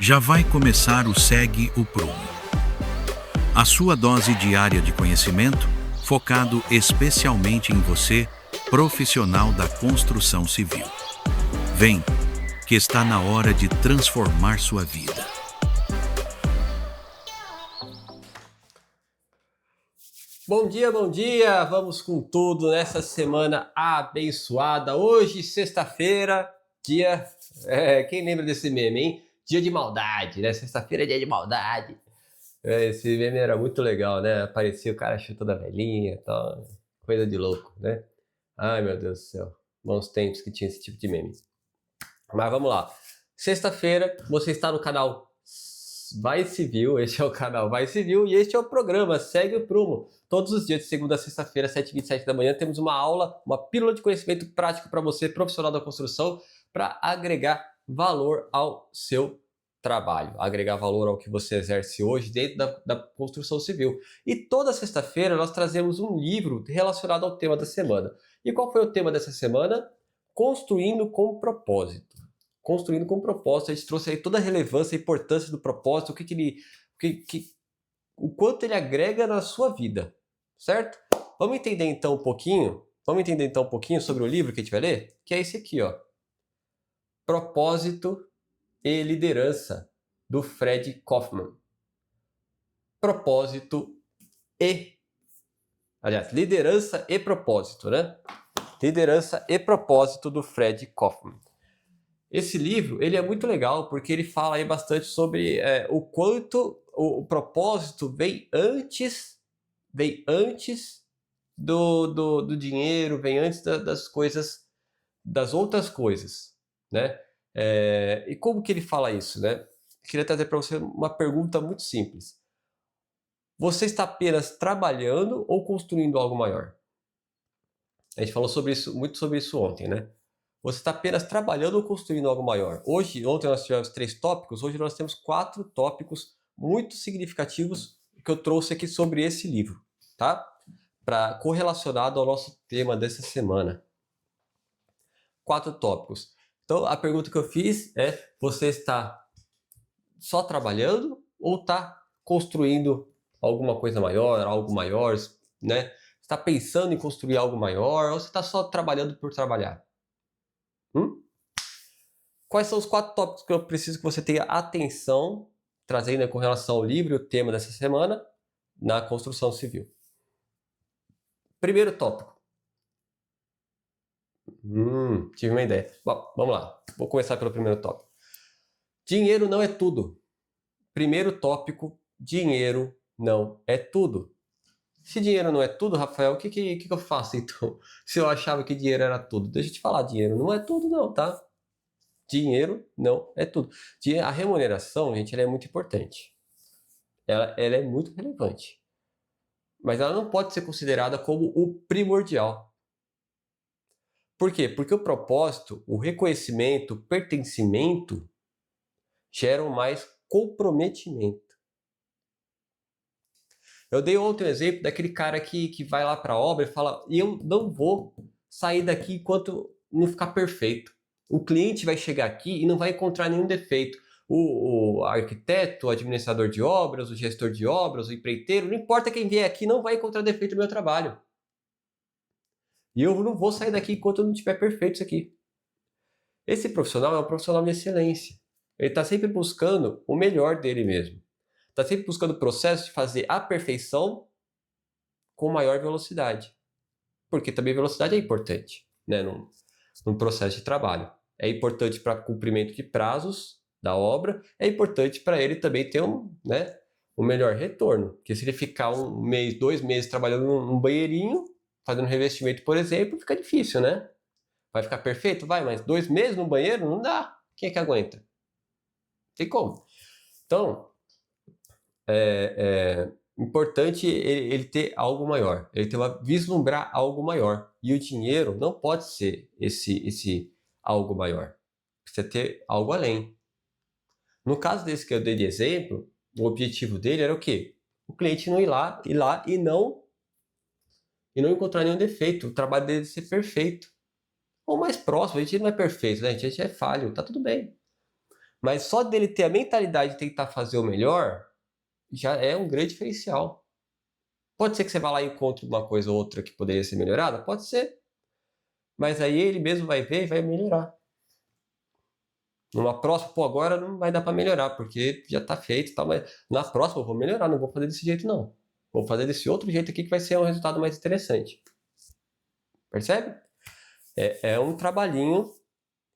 Já vai começar o Segue o Prumo, a sua dose diária de conhecimento, focado especialmente em você, profissional da construção civil. Vem, que está na hora de transformar sua vida. Bom dia! Vamos com tudo nessa semana abençoada. Hoje, sexta-feira, dia... quem lembra desse meme, hein? Dia de maldade, né? Sexta-feira é dia de maldade. Esse meme era muito legal, né? Aparecia o cara chutando a velhinha e tal. Coisa de louco, né? Ai, meu Deus do céu. Bons tempos que tinha esse tipo de meme. Mas vamos lá. Sexta-feira, você está no canal Vai Civil, este é o canal Vai Civil e este é o programa Segue o Prumo. Todos os dias de segunda a sexta-feira, 7h27 da manhã, temos uma aula, uma pílula de conhecimento prático para você, profissional da construção, para agregar valor ao seu trabalho, agregar valor ao que você exerce hoje dentro da construção civil. E toda sexta-feira nós trazemos um livro relacionado ao tema da semana. E qual foi o tema dessa semana? Construindo com propósito. Construindo com propósito, a gente trouxe aí toda a relevância, a importância do propósito, o quanto ele agrega na sua vida, certo? Vamos entender então um pouquinho sobre o livro que a gente vai ler, que é esse aqui, ó. Propósito e Liderança, do Fred Kaufman. Liderança e propósito, né? Liderança e propósito, do Fred Kaufman. Esse livro, ele é muito legal porque ele fala aí bastante sobre o quanto o propósito vem antes do dinheiro, vem antes das coisas, das outras coisas, né? E como que ele fala isso, né? Queria trazer para você uma pergunta muito simples. Você está apenas trabalhando ou construindo algo maior? A gente falou muito sobre isso ontem, né? Você está apenas trabalhando ou construindo algo maior? Ontem nós tivemos 3 tópicos, hoje nós temos 4 tópicos muito significativos que eu trouxe aqui sobre esse livro, tá? Correlacionado ao nosso tema dessa semana. 4 tópicos. Então, a pergunta que eu fiz é: você está só trabalhando ou está construindo alguma coisa maior, algo maior, né? Está pensando em construir algo maior ou você está só trabalhando por trabalhar? Quais são os 4 tópicos que eu preciso que você tenha atenção, trazendo com relação ao livro e o tema dessa semana, na construção civil? Primeiro tópico. Tive uma ideia. Bom, vamos lá. Vou começar pelo primeiro tópico. Dinheiro não é tudo. Primeiro tópico, dinheiro não é tudo. Se dinheiro não é tudo, Rafael, o que eu faço então? Se eu achava que dinheiro era tudo. Deixa eu te falar, dinheiro não é tudo não, tá? Dinheiro não é tudo. A remuneração, gente, ela é muito importante. Ela é muito relevante. Mas ela não pode ser considerada como o primordial. Por quê? Porque o propósito, o reconhecimento, o pertencimento geram mais comprometimento. Eu dei outro exemplo daquele cara que vai lá para a obra e fala: eu não vou sair daqui enquanto não ficar perfeito. O cliente vai chegar aqui e não vai encontrar nenhum defeito. O arquiteto, o administrador de obras, o gestor de obras, o empreiteiro, não importa quem vier aqui, não vai encontrar defeito no meu trabalho. E eu não vou sair daqui enquanto não tiver perfeito isso aqui. Esse profissional é um profissional de excelência. Ele está sempre buscando o melhor dele mesmo. Está sempre buscando o processo de fazer a perfeição com maior velocidade. Porque também velocidade é importante, né, num processo de trabalho. É importante para cumprimento de prazos da obra, é importante para ele também ter um melhor retorno. Porque se ele ficar 1 mês, 2 meses trabalhando num banheirinho, fazendo revestimento, por exemplo, fica difícil, né? Vai ficar perfeito? Vai, mas 2 meses no banheiro? Não dá. Quem é que aguenta? Tem como. Então, importante ele ter algo maior, ele vislumbrar algo maior. E o dinheiro não pode ser esse algo maior. Precisa ter algo além. No caso desse que eu dei de exemplo, o objetivo dele era o quê? O cliente não ir lá e não encontrar nenhum defeito, o trabalho dele ser perfeito. Ou mais próximo, a gente não é perfeito, né? A gente é falho, tá tudo bem. Mas só dele ter a mentalidade de tentar fazer o melhor, já é um grande diferencial. Pode ser que você vá lá e encontre uma coisa ou outra que poderia ser melhorada? Pode ser. Mas aí ele mesmo vai ver e vai melhorar. Numa próxima, pô, agora não vai dar para melhorar, porque já está feito e tal, mas na próxima eu vou melhorar, não vou fazer desse jeito não. Vou fazer desse outro jeito aqui que vai ser um resultado mais interessante. Percebe? É um trabalhinho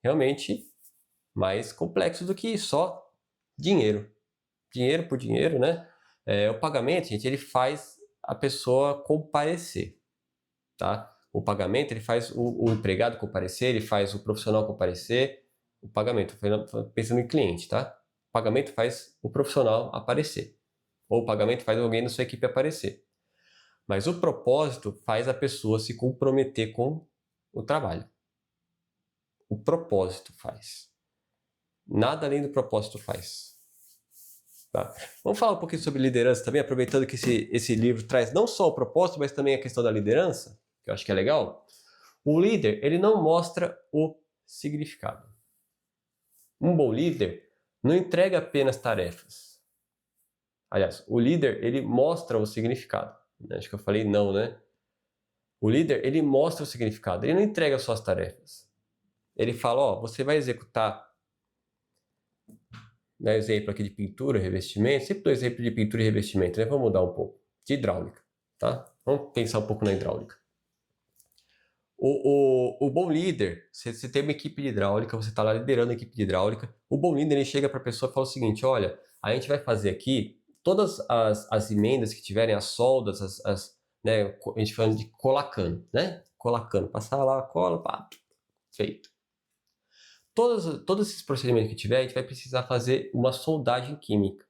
realmente mais complexo do que só dinheiro. Dinheiro por dinheiro, né? O pagamento, gente, ele faz a pessoa comparecer, tá? O pagamento, ele faz o empregado comparecer, ele faz o profissional comparecer. O pagamento, pensando em cliente, tá? O pagamento faz o profissional aparecer. Ou o pagamento faz alguém da sua equipe aparecer. Mas o propósito faz a pessoa se comprometer com o trabalho. O propósito faz. Nada além do propósito faz. Tá? Vamos falar um pouquinho sobre liderança também, aproveitando que esse livro traz não só o propósito, mas também a questão da liderança, que eu acho que é legal. O líder, ele não mostra o significado. Um bom líder não entrega apenas tarefas. Aliás, o líder, ele mostra o significado. Acho que eu falei não, né? O líder, ele mostra o significado. Ele não entrega só as tarefas. Ele fala, ó, você vai executar, né, exemplo aqui de pintura, revestimento. Sempre dou exemplo de pintura e revestimento, né? Vamos mudar um pouco. De hidráulica, tá? Vamos pensar um pouco na hidráulica. O bom líder, você tem uma equipe de hidráulica, você está lá liderando a equipe de hidráulica, o bom líder ele chega para a pessoa e fala o seguinte, olha, a gente vai fazer aqui todas as emendas que tiverem, as soldas, né, a gente fala de colacano, né? Colacano, passar lá a cola, pá, feito. Todos esses procedimentos que tiver, a gente vai precisar fazer uma soldagem química.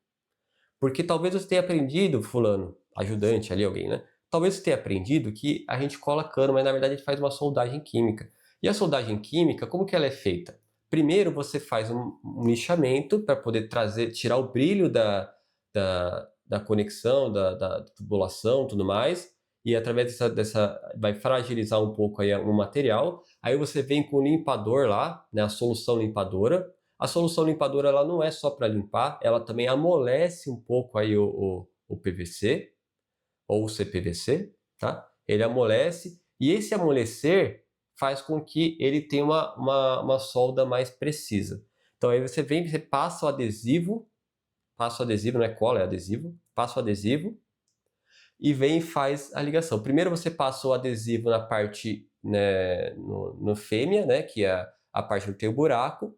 Porque talvez você tenha aprendido, fulano, ajudante ali, alguém, né? Talvez você tenha aprendido que a gente cola cano, mas na verdade a gente faz uma soldagem química. E a soldagem química, como que ela é feita? Primeiro você faz um lixamento para poder tirar o brilho da conexão, da tubulação e tudo mais. E através vai fragilizar um pouco aí o material. Aí você vem com o limpador lá, né, a solução limpadora. A solução limpadora ela não é só para limpar, ela também amolece um pouco aí o PVC ou o CPVC, tá? Ele amolece e esse amolecer faz com que ele tenha uma solda mais precisa. Então aí você vem, você passa o adesivo, não é cola, é adesivo, passa o adesivo e vem e faz a ligação. Primeiro você passa o adesivo na parte, né, no fêmea, né, que é a parte onde tem o buraco.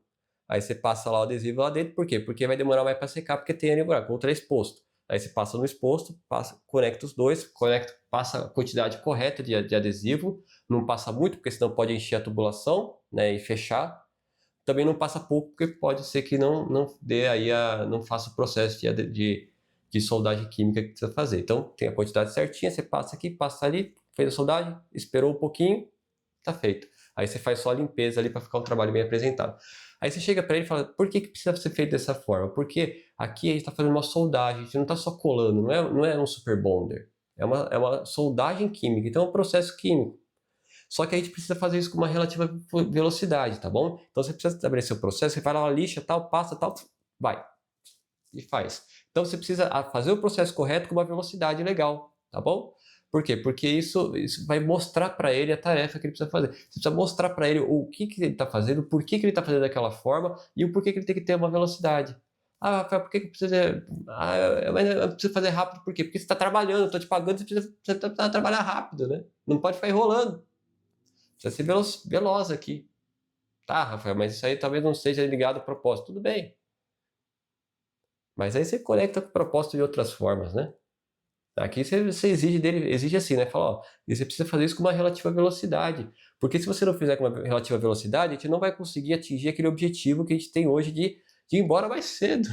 Aí você passa lá o adesivo lá dentro, por quê? Porque vai demorar mais para secar, porque tem ali o buraco, outro é exposto. Aí você passa no exposto, conecta os dois, passa a quantidade correta de adesivo, não passa muito, porque senão pode encher a tubulação, né, e fechar. Também não passa pouco, porque pode ser que não dê aí não faça o processo de soldagem química que precisa fazer. Então tem a quantidade certinha, você passa aqui, passa ali, fez a soldagem, esperou um pouquinho, tá feito. Aí você faz só a limpeza ali para ficar um trabalho bem apresentado. Aí você chega para ele e fala, por que precisa ser feito dessa forma? Porque aqui a gente está fazendo uma soldagem, a gente não está só colando, não é um super bonder. É uma soldagem química, então é um processo químico. Só que a gente precisa fazer isso com uma relativa velocidade, tá bom? Então você precisa estabelecer o processo, você vai lá, lixa, tal, passa, tal, vai. E faz. Então você precisa fazer o processo correto com uma velocidade legal, tá bom? Por quê? Porque isso vai mostrar para ele a tarefa que ele precisa fazer. Você precisa mostrar para ele o que ele está fazendo, por que ele está fazendo daquela forma e o porquê que ele tem que ter uma velocidade. Ah, Rafael, por que precisa... mas eu preciso fazer rápido, por quê? Porque você está trabalhando, eu estou te pagando, você precisa trabalhar rápido, né? Não pode ficar enrolando. Precisa ser veloz aqui. Tá, Rafael, mas isso aí talvez não seja ligado ao propósito. Tudo bem. Mas aí você conecta com o propósito de outras formas, né? Aqui você exige dele, exige assim, né? Fala, ó, você precisa fazer isso com uma relativa velocidade. Porque se você não fizer com uma relativa velocidade, a gente não vai conseguir atingir aquele objetivo que a gente tem hoje de ir embora mais cedo.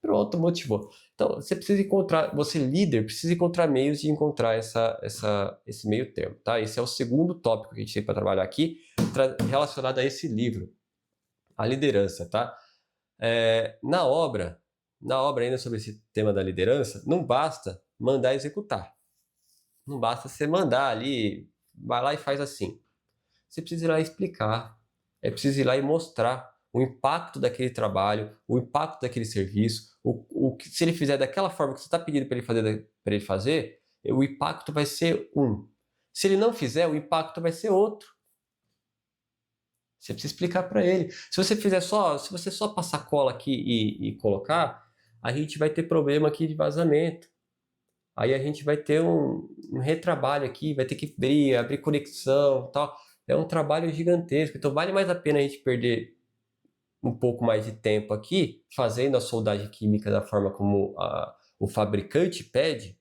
Pronto, motivou. Então, você precisa encontrar, você líder, precisa encontrar meios de encontrar esse meio termo, tá? Esse é o segundo tópico que a gente tem para trabalhar aqui, relacionado a esse livro, a liderança, tá? Na obra ainda sobre esse tema da liderança, não basta mandar executar. Não basta você mandar ali, vai lá e faz assim. Você precisa ir lá explicar. É preciso ir lá e mostrar o impacto daquele trabalho, o impacto daquele serviço, se ele fizer daquela forma que você está pedindo para ele fazer, o impacto vai ser um. Se ele não fizer, o impacto vai ser outro. Você precisa explicar para ele. Se você só passar cola aqui e colocar, a gente vai ter problema aqui de vazamento. Aí a gente vai ter um retrabalho aqui, vai ter que abrir conexão, tal. É um trabalho gigantesco. Então vale mais a pena a gente perder um pouco mais de tempo aqui, fazendo a soldagem química da forma como o fabricante pede,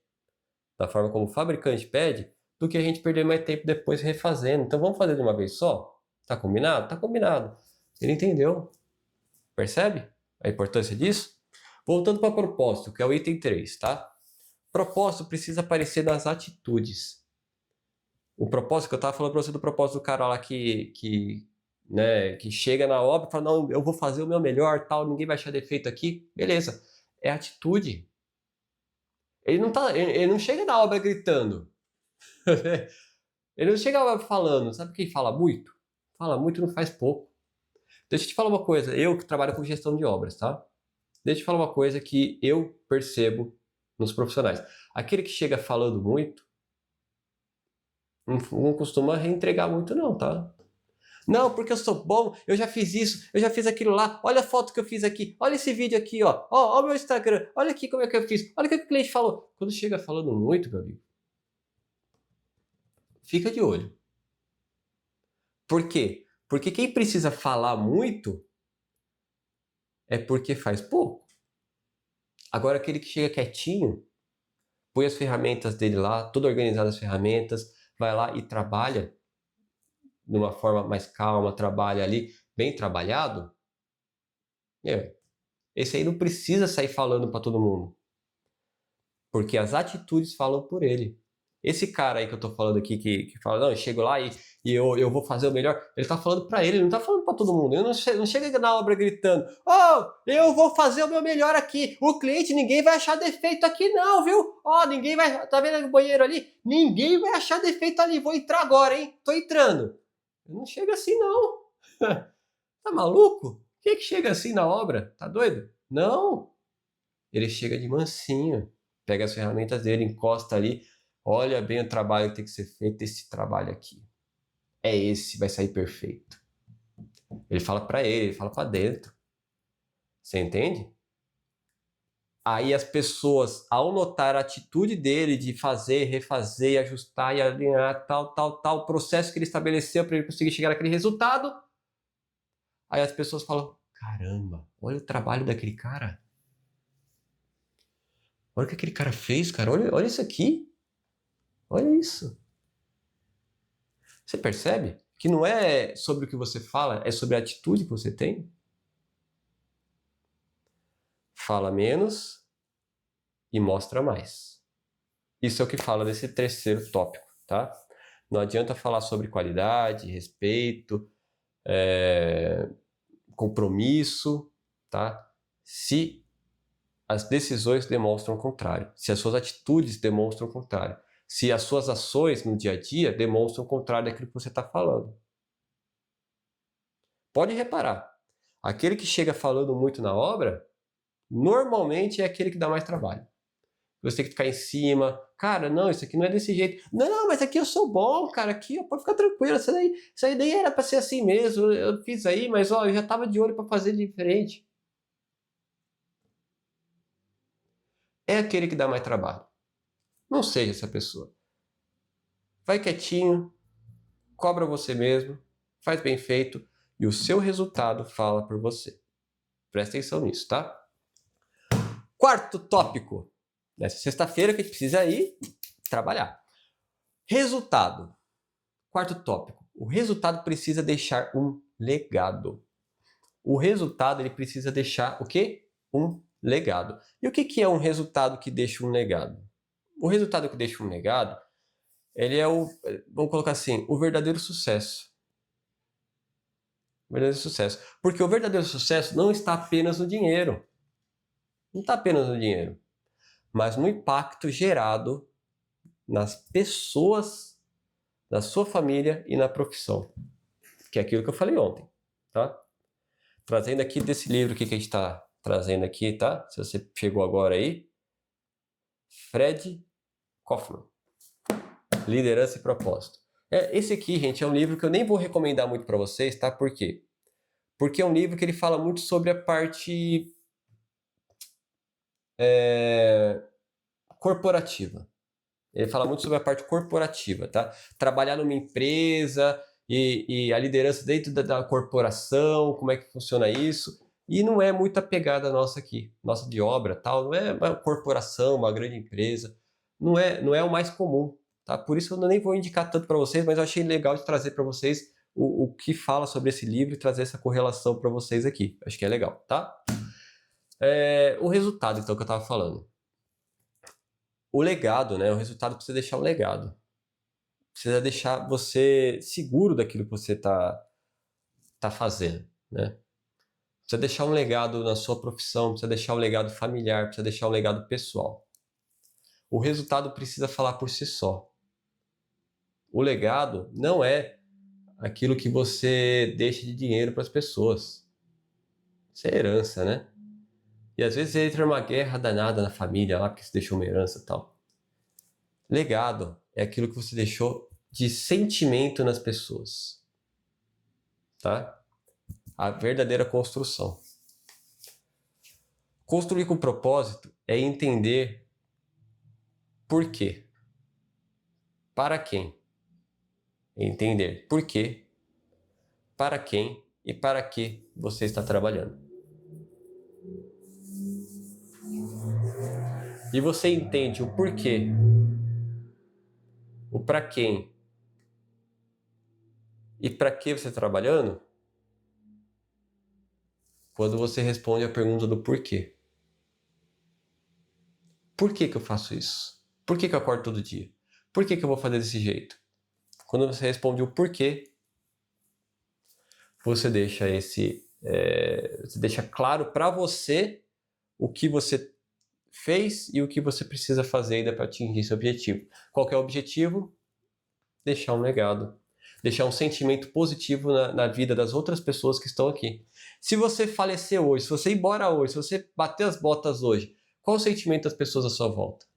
do que a gente perder mais tempo depois refazendo. Então vamos fazer de uma vez só? Tá combinado? Tá combinado. Ele entendeu. Percebe a importância disso? Voltando para propósito, que é o item 3, tá? Propósito precisa aparecer nas atitudes. O propósito que eu estava falando para você do propósito do cara lá que chega na obra e fala, não, eu vou fazer o meu melhor, tal, ninguém vai achar defeito aqui. Beleza. É atitude. Ele não chega na obra gritando. Ele não chega falando. Sabe quem fala muito? Fala muito e não faz pouco. Deixa eu te falar uma coisa. Eu que trabalho com gestão de obras, tá? Deixa eu te falar uma coisa que eu percebo nos profissionais. Aquele que chega falando muito, não costuma reentregar muito não, tá? Não, porque eu sou bom, eu já fiz isso, eu já fiz aquilo lá, olha a foto que eu fiz aqui, olha esse vídeo aqui, ó o meu Instagram, olha aqui como é que eu fiz, olha o que o cliente falou. Quando chega falando muito, meu amigo, fica de olho. Por quê? Porque quem precisa falar muito é porque faz pouco. Agora aquele que chega quietinho, põe as ferramentas dele lá, tudo organizado as ferramentas, vai lá e trabalha de uma forma mais calma, trabalha ali, bem trabalhado, esse aí não precisa sair falando para todo mundo. Porque as atitudes falam por ele. Esse cara aí que eu tô falando aqui, que fala, não, eu chego lá e eu vou fazer o melhor, ele tá falando para ele não tá falando para todo mundo. Ele não chega na obra gritando, eu vou fazer o meu melhor aqui. O cliente, ninguém vai achar defeito aqui não, viu? Ninguém vai, tá vendo o banheiro ali? Ninguém vai achar defeito ali, vou entrar agora, hein? Tô entrando. Não chega assim, não. Tá maluco? Quem é que chega assim na obra? Tá doido? Não. Ele chega de mansinho, pega as ferramentas dele, encosta ali, olha bem o trabalho que tem que ser feito, esse trabalho aqui. É esse, vai sair perfeito. Ele fala pra ele fala pra dentro. Você entende? Aí as pessoas, ao notar a atitude dele de fazer, refazer, ajustar e alinhar tal, processo que ele estabeleceu para ele conseguir chegar naquele resultado, aí as pessoas falam, caramba, olha o trabalho daquele cara. Olha o que aquele cara fez, cara. Olha isso aqui. Olha isso. Você percebe que não é sobre o que você fala, é sobre a atitude que você tem? Fala menos e mostra mais. Isso é o que fala nesse terceiro tópico, tá? Não adianta falar sobre qualidade, respeito, compromisso, tá? Se as decisões demonstram o contrário, se as suas atitudes demonstram o contrário, se as suas ações no dia a dia demonstram o contrário daquilo que você está falando. Pode reparar, aquele que chega falando muito na obra, normalmente é aquele que dá mais trabalho. Você tem que ficar em cima, cara, não, isso aqui não é desse jeito. Não, mas aqui eu sou bom, cara, aqui pode ficar tranquilo, isso aí daí era para ser assim mesmo, eu fiz aí, mas eu já estava de olho para fazer diferente. É aquele que dá mais trabalho. Não seja essa pessoa. Vai quietinho, cobra você mesmo, faz bem feito e o seu resultado fala por você. Presta atenção nisso, tá? Quarto tópico. Nessa sexta-feira que a gente precisa ir trabalhar. Resultado. Quarto tópico. O resultado precisa deixar um legado. O resultado ele precisa deixar o quê? Um legado. E o que é um resultado que deixa um legado? O resultado que deixa um legado, ele é vamos colocar assim, o verdadeiro sucesso. O verdadeiro sucesso. Porque o verdadeiro sucesso não está apenas no dinheiro. Não está apenas no dinheiro. Mas no impacto gerado nas pessoas da sua família e na profissão. Que é aquilo que eu falei ontem, tá? trazendo aqui desse livro que a gente está trazendo aqui, tá? Se você chegou agora aí, Fred Kaufman, Liderança e Propósito. Esse aqui, gente, é um livro que eu nem vou recomendar muito para vocês, tá? Por quê? Porque é um livro que ele fala muito sobre a parte corporativa. Ele fala muito sobre a parte corporativa, tá? Trabalhar numa empresa e a liderança dentro da corporação, como é que funciona isso. E não é muito a pegada nossa aqui, nossa de obra, tal. Não é uma corporação, uma grande empresa. Não é o mais comum, tá? Por isso eu nem vou indicar tanto para vocês, mas eu achei legal de trazer para vocês o que fala sobre esse livro e trazer essa correlação para vocês aqui. Acho que é legal, tá? O resultado, então, que eu estava falando. O legado, né? O resultado precisa deixar um legado. Precisa deixar você seguro daquilo que você tá fazendo, né? Precisa deixar um legado na sua profissão, precisa deixar um legado familiar, precisa deixar um legado pessoal. O resultado precisa falar por si só. O legado não é aquilo que você deixa de dinheiro para as pessoas. Isso é herança, né? E às vezes entra uma guerra danada na família lá, porque você deixou uma herança e tal. Legado é aquilo que você deixou de sentimento nas pessoas. Tá? A verdadeira construção. Construir com propósito é entender por quê. Para quem? Entender por quê, para quem e para que você está trabalhando. E você entende o porquê, o para quem e para que você está trabalhando quando você responde a pergunta do porquê. Por que eu faço isso? Por que eu acordo todo dia? Por que eu vou fazer desse jeito? Quando você responde o porquê, você deixa você deixa claro para você o que você fez e o que você precisa fazer ainda para atingir esse objetivo. Qual que é o objetivo? Deixar um legado. Deixar um sentimento positivo na vida das outras pessoas que estão aqui. Se você falecer hoje, se você ir embora hoje, se você bater as botas hoje, qual o sentimento das pessoas à sua volta?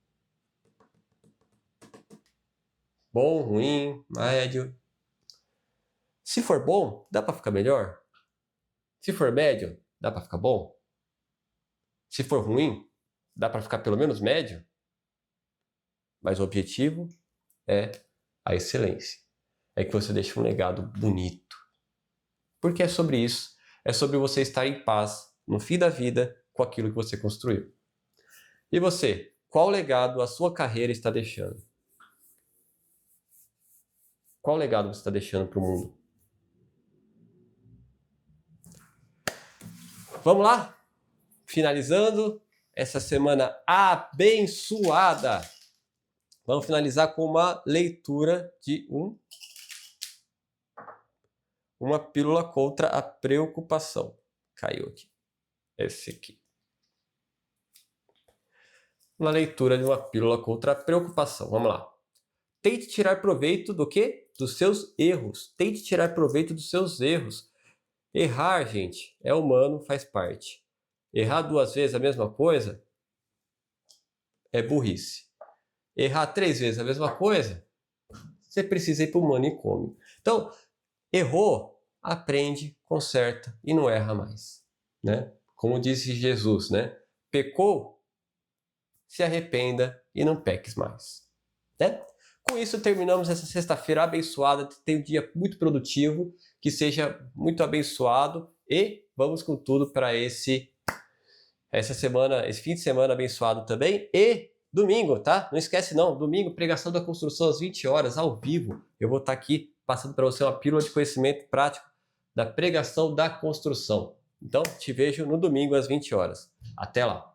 Bom, ruim, médio? Se for bom, dá para ficar melhor? Se for médio, dá para ficar bom? Se for ruim, dá para ficar pelo menos médio? Mas o objetivo é a excelência. É que você deixe um legado bonito. Porque é sobre isso. É sobre você estar em paz no fim da vida com aquilo que você construiu. E você? Qual legado a sua carreira está deixando? Qual legado você está deixando para o mundo? Vamos lá? Finalizando essa semana abençoada. Vamos finalizar com uma leitura de uma pílula contra a preocupação. Caiu aqui. Esse aqui. Uma leitura de uma pílula contra a preocupação. Vamos lá. Tente tirar proveito do quê? Dos seus erros. Tente tirar proveito dos seus erros. Errar, gente, é humano, faz parte. Errar 2 vezes a mesma coisa é burrice. Errar 3 vezes a mesma coisa, você precisa ir para o manicômio. Então, errou, aprende, conserta e não erra mais, né? Como disse Jesus, né? Pecou, se arrependa e não peques mais, né? Com isso, terminamos essa sexta-feira abençoada. Tenha um dia muito produtivo, que seja muito abençoado e vamos com tudo para essa semana, esse fim de semana abençoado também. E domingo, tá? Não esquece não, domingo, pregação da construção às 20 horas, ao vivo. Eu vou estar aqui passando para você uma pílula de conhecimento prático da pregação da construção. Então, te vejo no domingo às 20 horas. Até lá!